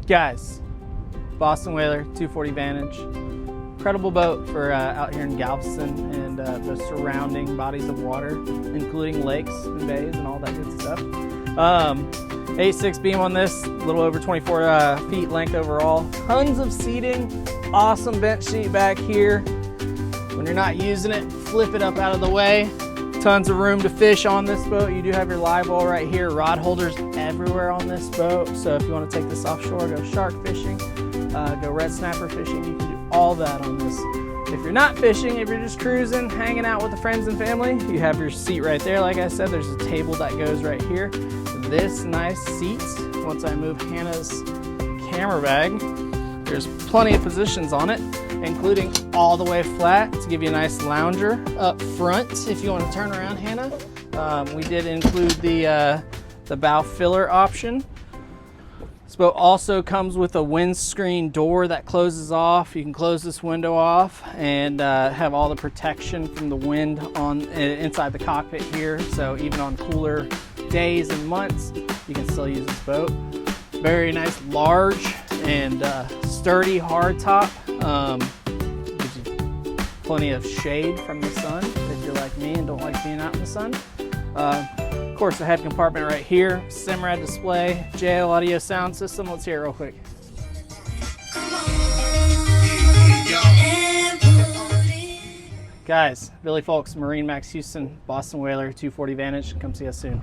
Guys, Boston Whaler 240 Vantage. Incredible boat for out here in Galveston and the surrounding bodies of water, including lakes and bays and all that good stuff. 8.6 beam on this, a little over 24 feet length overall. Tons of seating, awesome bench seat back here. When you're not using it, flip it up out of the way. Tons of room to fish on this boat. You do have your live well right here. Rod holders everywhere on this boat. So if you want to take this offshore, go shark fishing, go red snapper fishing, you can do all that on this. If you're not fishing, if you're just cruising, hanging out with the friends and family, you have your seat right there. Like I said, there's a table that goes right here. This nice seat, once I move Hannah's camera bag, there's plenty of positions on it, including all the way flat to give you a nice lounger up front if you want to turn around, Hannah. We did include the bow filler option. This boat also comes with a windscreen door that closes off. You can close this window off and have all the protection from the wind on inside the cockpit here. So even on cooler days and months, you can still use this boat. Very nice, large and sturdy hardtop. Gives you plenty of shade from the sun if you're like me and don't like being out in the sun. Of course, the head compartment right here, Simrad display, JL audio sound system. Let's hear it real quick. Guys, Billy Folks, MarineMax Houston, Boston Whaler 240 Vantage. Come see us soon.